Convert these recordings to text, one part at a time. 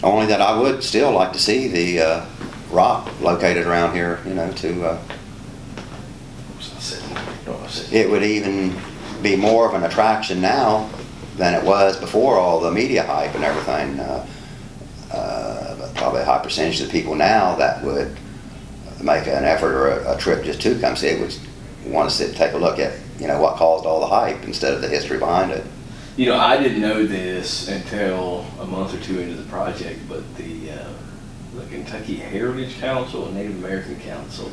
Only that I would still like to see the rock located around here, it would even be more of an attraction now than it was before all the media hype and everything. Probably a high percentage of the people now that would make an effort or a trip just to come see it would want to take a look at what caused all the hype instead of the history behind it. I didn't know this until a month or two into the project, but the Kentucky Heritage Council and Native American Council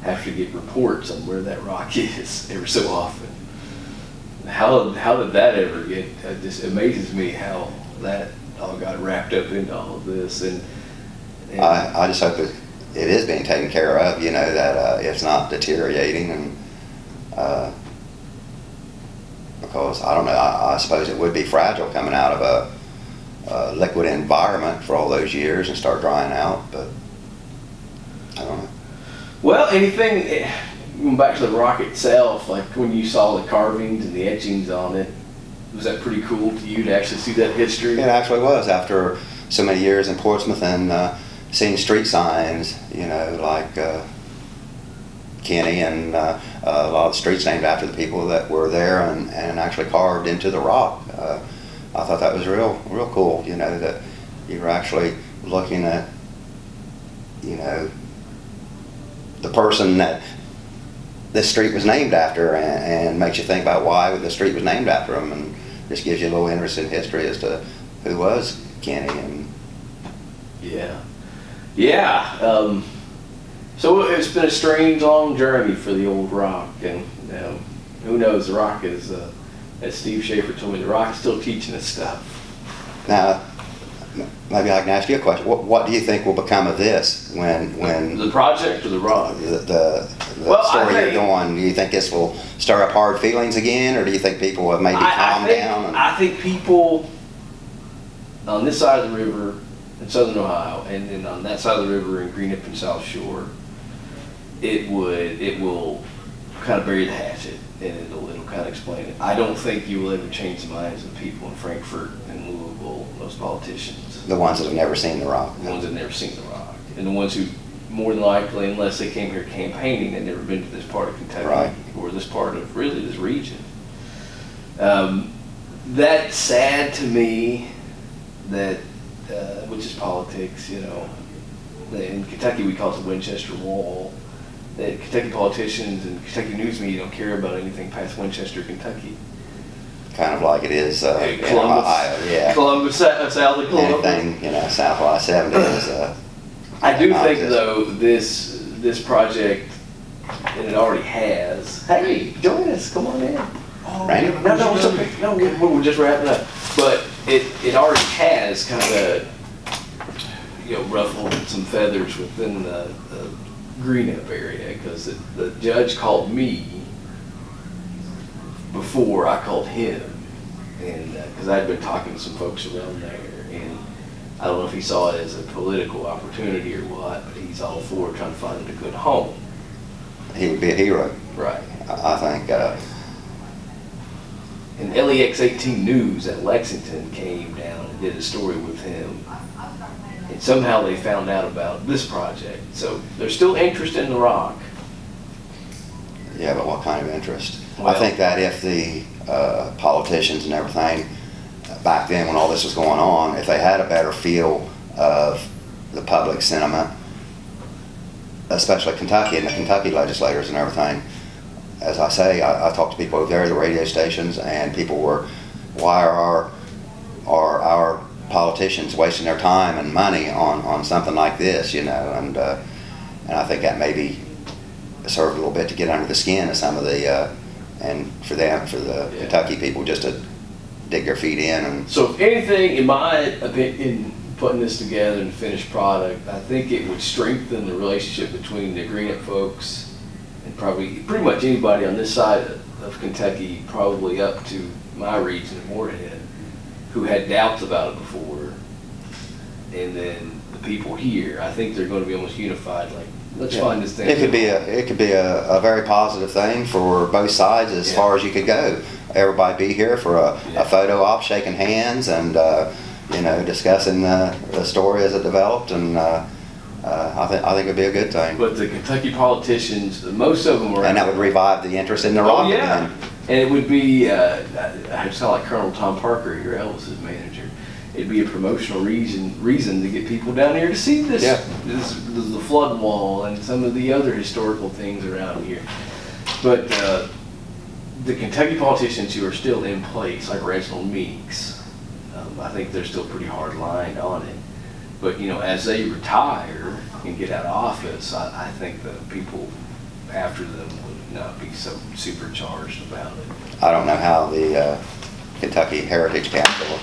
have to get reports on where that rock is every so often. How did that ever get? It just amazes me how that all got wrapped up into all of this. And I just hope it is being taken care of. That it's not deteriorating, and because I don't know. I suppose it would be fragile coming out of a liquid environment for all those years and start drying out, but I don't know. Well, anything, going back to the rock itself, like when you saw the carvings and the etchings on it, was that pretty cool to you to actually see that history? It actually was, after so many years in Portsmouth and seeing street signs, like Kenny and a lot of the streets named after the people that were there and actually carved into the rock. I thought that was real cool, that you were actually looking at, the person that this street was named after, and makes you think about why the street was named after him, and just gives you a little interest in history as to who was Kenny. And so it's been a strange, long journey for the old rock, and who knows, the rock is, as Steve Schaefer told me, the rock is still teaching us stuff. Now, maybe I can ask you a question. What do you think will become of this when the project or the rock? The story you're doing, do you think this will stir up hard feelings again, or do you think people have maybe calmed down? I think people on this side of the river in southern Ohio, and then on that side of the river in Greenup and South Shore, it will kind of bury the hatchet, and it'll kind of explain it. I don't think you will ever change the minds of people in Frankfort and Louisville, those politicians. The ones that have never seen the rock. The ones that have never seen the rock. And the ones who, more than likely, unless they came here campaigning, had never been to this part of Kentucky, right, or this part of really this region. That's sad to me, that which is politics, in Kentucky we call it the Winchester Wall. That Kentucky politicians and Kentucky news media don't care about anything past Winchester, Kentucky. Kind of like it is Columbus, Ohio, yeah. Columbus, south of Columbus. Anything, south of I-70 is. I do think, though, this project, and it already has. Hey, join us. Come on in. Randy? No, it's okay. No, we're just wrapping up. But it already has kind of, ruffled some feathers within the Greenup area, because the judge called me before I called him, and because I'd been talking to some folks around there, and I don't know if he saw it as a political opportunity or what, but he's all for trying to find a good home. He would be a hero. Right. I think. And LEX 18 News at Lexington came down and did a story with him. And somehow they found out about this project. So there's still interest in the rock. Yeah, but what kind of interest? Well, I think that if the politicians and everything back then when all this was going on, if they had a better feel of the public sentiment, especially Kentucky and the Kentucky legislators and everything, as I say, I talked to people there at the radio stations, and people were, why are our politicians wasting their time and money on something like this, and I think that maybe served a little bit to get under the skin of some of the and for the Kentucky people, just to dig their feet in. And so if anything, in my opinion, putting this together and finished product, I think it would strengthen the relationship between the Greenup folks and probably pretty much anybody on this side of Kentucky, probably up to my region of Moorhead, who had doubts about it before, and then the people here, I think they're going to be almost unified. Like, let's find this thing. It could be a very positive thing for both sides as far as you could go. Everybody be here for a photo op, shaking hands, and you know, discussing the story as it developed, and I think it'd be a good thing. But the Kentucky politicians, most of them are. And that would revive the interest in the rock again. And it would be, I sound like Colonel Tom Parker here, Elvis's manager. It'd be a promotional reason to get people down here to see this, the flood wall and some of the other historical things around here. But the Kentucky politicians who are still in place, like Reginald Meeks, I think they're still pretty hard lined on it. But, you know, as they retire and get out of office, I think the people after them would not be so supercharged about it. I don't know how the Kentucky Heritage Council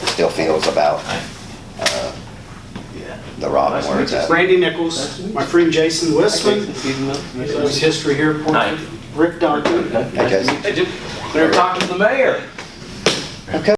still feels about the rock and where it's at. Randy Nichols, my friend Jason Westman, who's history here, Rick Darkin. Hey, Jason. They're talking to the mayor. Okay.